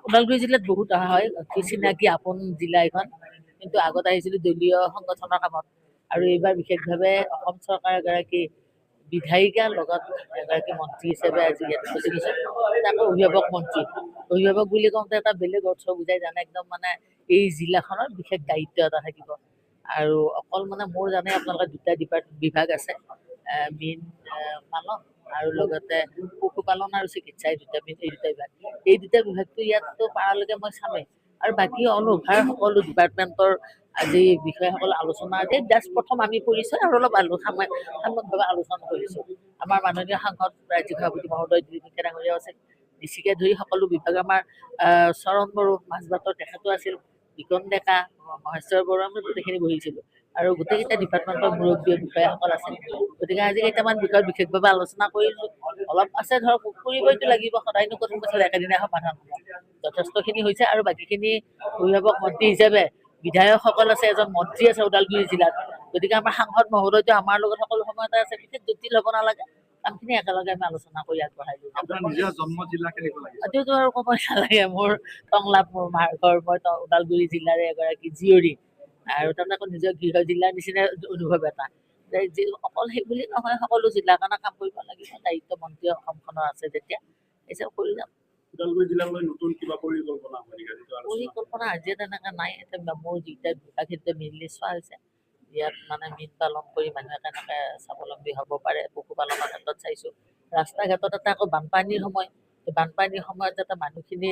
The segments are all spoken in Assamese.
ওদালগুৰি জিলাত বহুত অহা হয়, অতি চিনাকি আপোন জিলা এখন। কিন্তু আগত আহিছিলোঁ দলীয় সংগঠনৰ কামত, আৰু এইবাৰ বিশেষভাৱে অসম চৰকাৰৰ এগৰাকী বিধায়িকাৰ লগত এগৰাকী মন্ত্ৰী হিচাপে আজি ইয়াত উপস্থিত হৈছে। তাকো অভিভাৱক মন্ত্ৰী। অভিভাৱক বুলি কওঁতে এটা বেলেগ অৰ্থ বুজাই জানে, একদম মানে এই জিলাখনৰ বিশেষ দায়িত্ব এটা থাকিব। আৰু অকল মানে মোৰ জানে আপোনালোকৰ দুটা বিভাগ আছে, মীন পালন আৰু লগতে পশুপালন আৰু চিকিৎসা, এই দুটা বিভাগ। এই দুটা বিভাগটো ইয়াততো পাৰালৈকে মই চামেই, আৰু বাকী অল অভাৰ সকলো ডিপাৰ্টমেণ্টৰ আজি বিষয়াসকলে আলোচনা আজি জাষ্ট প্ৰথম আমি কৰিছোঁ আৰু অলপ সামগ্ৰিকভাৱে আলোচনা কৰিছোঁ। আমাৰ মাননীয় সাংসদ ৰাজ্যিক সভাপতি মহোদয় দিলীপ শইকীয়া ডাঙৰীয়াও আছে, ডিচিকে ধৰি সকলো বিভাগ, আমাৰ চৰণ বড়ো মাজবাটৰ তেখেতো আছিল, বিকন ডেকা, মহেশ্বৰ বড়ো, আমি গোটেইখিনি বহিছিলোঁ। আৰু গোটেইকেইটা ডিপাৰ্টমেণ্টৰ মুৰব্বী বিষয়াসকল আছে। গতিকে আজি কেইটামান বিষয়ত বিশেষভাৱে আলোচনা কৰিলোঁ। অলপ আছে ধৰক, কৰিবইতো লাগিব, সদায়নো ক'ত সমস্যা একেদিনাই সমাধান হ'ব। যথেষ্টখিনি হৈছে, আৰু বাকীখিনি অভিভাৱক মন্ত্ৰী হিচাপে বিধায়কসকল আছে, এজন মন্ত্ৰী আছে ওদালগুৰি জিলাত। গতিকে আমাৰ সাংসদ মহোদয়টো আমাৰ লগত সকলো সময়তে আছে, বিশেষ জটিল হ'ব নালাগে। কামখিনি একেলগে আমি আলোচনা কৰি আগবঢ়াই লৈ যাম। এইটোতো আৰু ক'ব নালাগে, মোৰ টংলাত মোৰ মাৰ ঘৰ, মই ওদালগুৰি জিলাৰে এগৰাকী জীয়ৰী, আৰু তাতে আকৌ নিজৰ গৃহ জিলাৰ নিচিনা অনুভৱ এটা। অকল সেই বুলি নহয়, সকলো জিলাৰ কাৰণে কাম কৰিব লাগিব, দায়িত্ব মন্ত্ৰী অসমখনৰ আছে যেতিয়া এইচব কৰি যাম। ওদালগুৰি জিলালৈ নতুন কিবা পৰিকল্পনা আজি তেনেকে নাই। এতিয়া মোৰ যিকেইটা বিভাগ সেইটোতে মেইনলি চোৱা হৈছে। ইয়াত মানে মীন পালন কৰি মানুহে কেনেকে স্বাৱলম্বী হ'ব পাৰে, পশুপালনৰ ক্ষেত্ৰত চাইছোঁ। ৰাস্তা ঘাটত এটা আকৌ বানপানীৰ সময়, বানপানীৰ সময়ত যাতে মানুহখিনি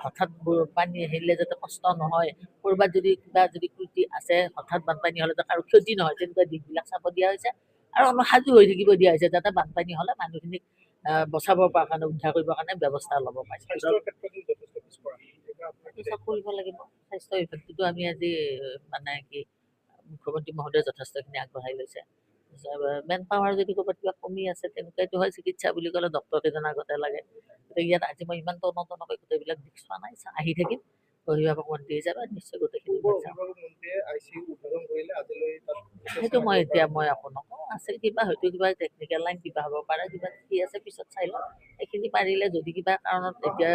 হঠাৎ পানী আহিলে যাতে কষ্ট নহয়, ক'ৰবাত যদি কিবা ত্ৰুটি আছে, হঠাৎ বানপানী হ'লে যাতে আৰু ক্ষতি নহয়, তেনেকুৱা দিশবিলাক চাব দিয়া হৈছে। আৰু অলপ সাজু হৈ থাকিব দিয়া হৈছে, যাতে বানপানী হ'লে মানুহখিনিক বচাব পৰা কাৰণে, উদ্ধাৰ কৰিবৰ কাৰণে ব্যৱস্থা ল'ব পাৰে। চব কৰিব লাগিব। স্বাস্থ্য বিভাগটোতো আমি আজি মানে কি মুখ্যমন্ত্ৰী মহোদয়ে যথেষ্টখিনি আগবঢ়াই লৈছে। মেন পাৱাৰ যদি ক'ৰবাত কিবা কমি আছে, তেনেকুৱাইটো হয়। চিকিৎসা বুলি ক'লে ডক্তৰ কেইজন আগতে লাগে। গতিকে ইয়াত আজি মই ইমান তন্ন গোটেইবিলাক দিশ চোৱা নাই, আহি থাকিম অভিভাৱক মন্ত্ৰী হিচাপে, নিশ্চয় গোটেইখিনি সেইটো মই একো নকওঁ। আছে কিবা, হয়তো কিবা টেকনিকেল লাইন কিবা হ'ব পাৰে, কিবা কি আছে পিছত চাই লওঁ। এইখিনি পাৰিলে যদি কিবা কাৰণত এতিয়া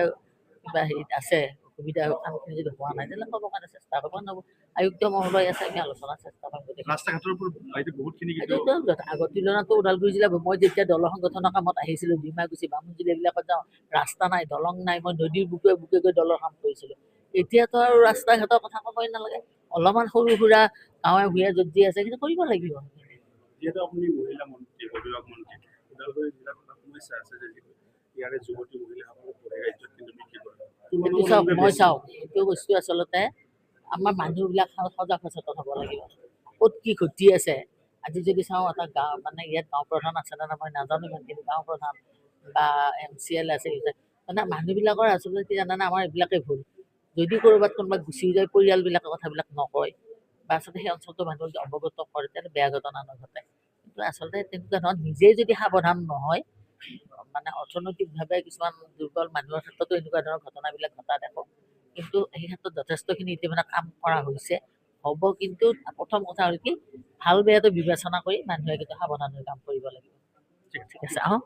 কিবা হেৰিত আছে অসুবিধা, কামখিনি যদি হোৱা নাই, তেনেহ'লে ক'ব কাৰণে চেষ্টা কৰিব নহ'ব। আয়ুক্ত মহোদয় আছে, আমি আলোচনাৰ চেষ্টা কৰিম। আগৰ তুলনাতো ওদালগুৰি জিলা, মই যেতিয়া দলৰ সংগঠনৰ কামত আহিছিলোঁ, ডিমাকুচি, বামুণজুলি এইবিলাকত যাওঁ, ৰাস্তা নাই, দলং নাই, মই নদীৰ বুকুৱে বুকুৱে গৈ দলৰ কাম কৰিছিলোঁ। এতিয়াতো আৰু ৰাস্তা ঘাটৰ কথা ক'বই নালাগে, অলপমান সৰু সুৰা গাঁৱে ভূঞে য'ত যি আছে সেইখিনি কৰিব লাগিব। যিহেতু আপুনি মহিলা মন্ত্ৰী, অভিভাৱক মন্ত্ৰী, ওদালগুৰি জিলাত সমস্যা আছে যে ইয়াৰে যুৱতী মহিলাসকলে পঢ়ি ৰাজ্যত কিন্তু বিক্ৰী কৰে। মই চাওঁ, এইটো বস্তু আচলতে আমাৰ মানুহবিলাক সজাগ সচেতন হ'ব লাগিব। ক'ত কি ঘটি আছে, আজি যদি চাওঁ এটা গাঁও, মানে ইয়াত গাঁও প্ৰধান আছে নে নাই মই নাজানো, কিন্তু গাঁও প্ৰধান বা MCL আছে, মানে মানুহবিলাকৰ আচলতে কি জানানে, আমাৰ এইবিলাকে ভুল। যদি ক'ৰবাত কোনোবা গুচি যায়, পৰিয়ালবিলাকে কথাবিলাক নকয়, বা আচলতে সেই অঞ্চলটোৰ মানুহ যদি অৱগত কৰে, তেতিয়া বেয়া ঘটনা নঘটে। কিন্তু আচলতে তেনেকুৱা ধৰণৰ নিজেই যদি সাৱধান নহয়, মানে অৰ্থনৈতিকভাৱে কিছুমান দুৰ্বল মানুহৰ ক্ষেত্ৰতো এনেকুৱা ধৰণৰ ঘটনাবিলাক ঘটা দেখোঁ। কিন্তু সেই ক্ষেত্ৰত যথেষ্টখিনি ইতিমধ্যে কাম কৰা হৈছে, হ'ব। কিন্তু প্ৰথম কথা হ'ল কি, ভাল বেয়াটো বিবেচনা কৰি মানুহে কিন্তু সাৱধান হৈ কাম কৰিব লাগিব। ঠিক আছে, আহক।